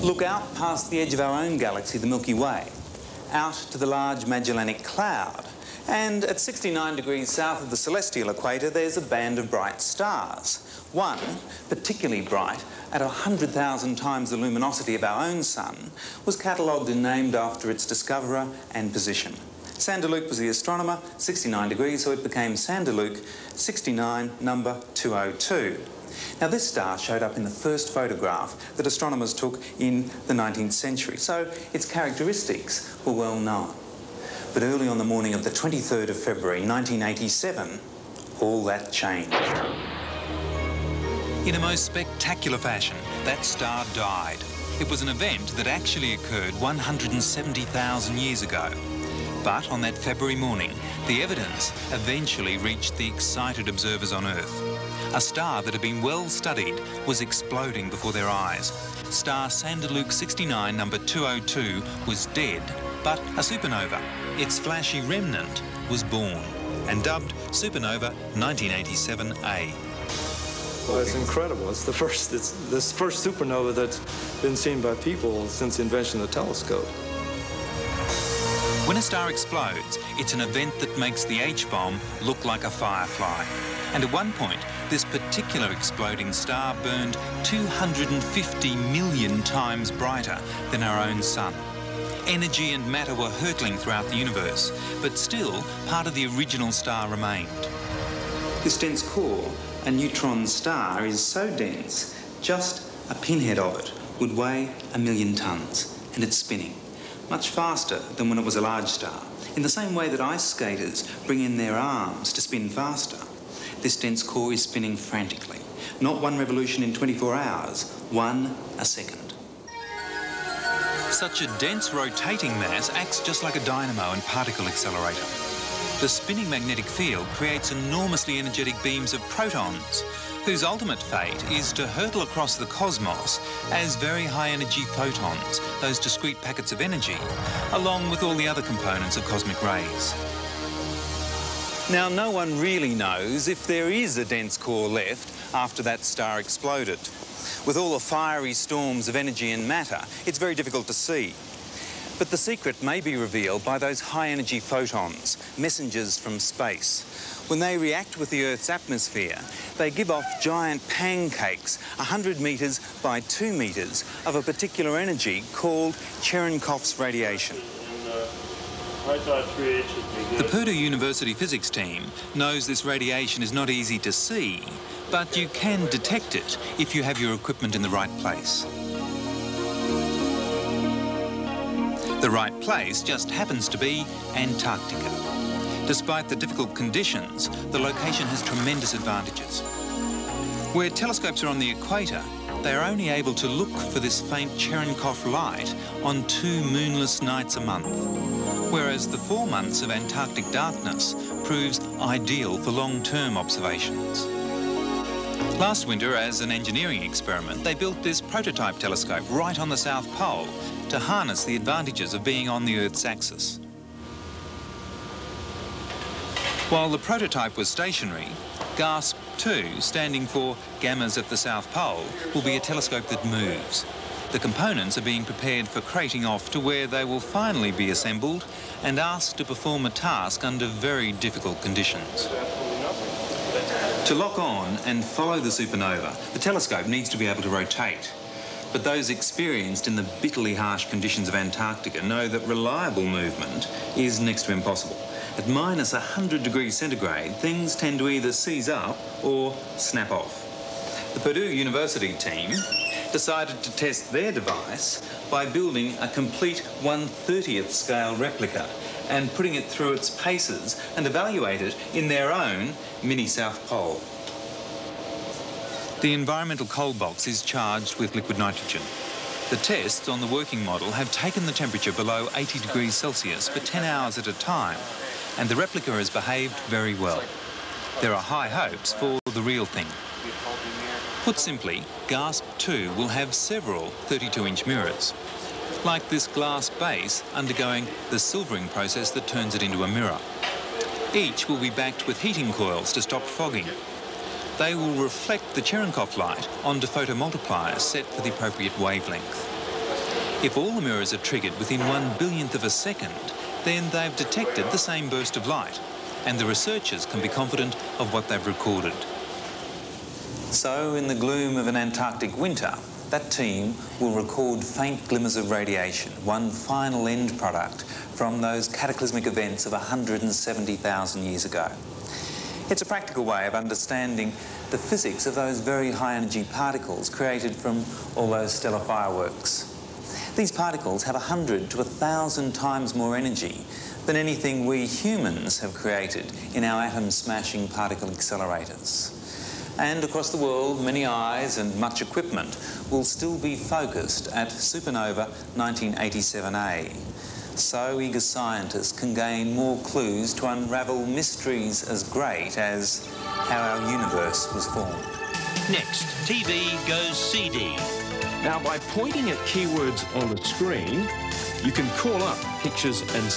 look out past the edge of our own galaxy, the Milky Way, out to the large Magellanic Cloud, and at 69 degrees south of the celestial equator, there's a band of bright stars. One, particularly bright, at 100,000 times the luminosity of our own sun, was catalogued and named after its discoverer and position. Sanderluc was the astronomer, 69 degrees, so it became Sanderluc 69, number 202. Now, this star showed up in the first photograph that astronomers took in the 19th century, so its characteristics were well known. But early on the morning of the 23rd of February 1987, all that changed. In a most spectacular fashion, that star died. It was an event that actually occurred 170,000 years ago. But on that February morning, the evidence eventually reached the excited observers on Earth. A star that had been well studied was exploding before their eyes. Star Sanderluc 69, number 202, was dead, but a supernova, its flashy remnant, was born and dubbed Supernova 1987A. Well, it's incredible. It's this first supernova that's been seen by people since the invention of the telescope. When a star explodes, it's an event that makes the H-bomb look like a firefly. And at one point, this particular exploding star burned 250 million times brighter than our own sun. Energy and matter were hurtling throughout the universe, but still part of the original star remained. This dense core, a neutron star, is so dense, just a pinhead of it would weigh 1 million tonnes, and it's spinning much faster than when it was a large star. In the same way that ice skaters bring in their arms to spin faster, this dense core is spinning frantically. Not one revolution in 24 hours, one a second. Such a dense rotating mass acts just like a dynamo and particle accelerator. The spinning magnetic field creates enormously energetic beams of protons, whose ultimate fate is to hurtle across the cosmos as very high-energy photons, those discrete packets of energy, along with all the other components of cosmic rays. Now, no one really knows if there is a dense core left after that star exploded. With all the fiery storms of energy and matter, it's very difficult to see. But the secret may be revealed by those high-energy photons, messengers from space. When they react with the Earth's atmosphere, they give off giant pancakes, 100 metres by 2 metres, of a particular energy called Cherenkov's radiation. The Purdue University physics team knows this radiation is not easy to see, but you can detect it if you have your equipment in the right place. The right place just happens to be Antarctica. Despite the difficult conditions, the location has tremendous advantages. Where telescopes are on the equator, they are only able to look for this faint Cherenkov light on 2 moonless nights a month, whereas the 4 months of Antarctic darkness proves ideal for long-term observations. Last winter, as an engineering experiment, they built this prototype telescope right on the South Pole to harness the advantages of being on the Earth's axis. While the prototype was stationary, GASP-2, standing for Gammas at the South Pole, will be a telescope that moves. The components are being prepared for crating off to where they will finally be assembled and asked to perform a task under very difficult conditions. To lock on and follow the supernova, the telescope needs to be able to rotate. But those experienced in the bitterly harsh conditions of Antarctica know that reliable movement is next to impossible. At minus 100 degrees centigrade, things tend to either seize up or snap off. The Purdue University team decided to test their device by building a complete 1/30th scale replica and putting it through its paces and evaluate it in their own mini South Pole. The environmental cold box is charged with liquid nitrogen. The tests on the working model have taken the temperature below 80 degrees Celsius for 10 hours at a time, and the replica has behaved very well. There are high hopes for the real thing. Put simply, GASP-2 will have several 32-inch mirrors, like this glass base undergoing the silvering process that turns it into a mirror. Each will be backed with heating coils to stop fogging. They will reflect the Cherenkov light onto photomultipliers set for the appropriate wavelength. If all the mirrors are triggered within 1/1000th of a second, then they've detected the same burst of light, and the researchers can be confident of what they've recorded. So, in the gloom of an Antarctic winter, that team will record faint glimmers of radiation, one final end product from those cataclysmic events of 170,000 years ago. It's a practical way of understanding the physics of those very high-energy particles created from all those stellar fireworks. These particles have 100 to 1,000 times more energy than anything we humans have created in our atom-smashing particle accelerators. And across the world, many eyes and much equipment will still be focused at supernova 1987A. So eager scientists can gain more clues to unravel mysteries as great as how our universe was formed. Next, TV goes CD. Now, by pointing at keywords on the screen, you can call up pictures and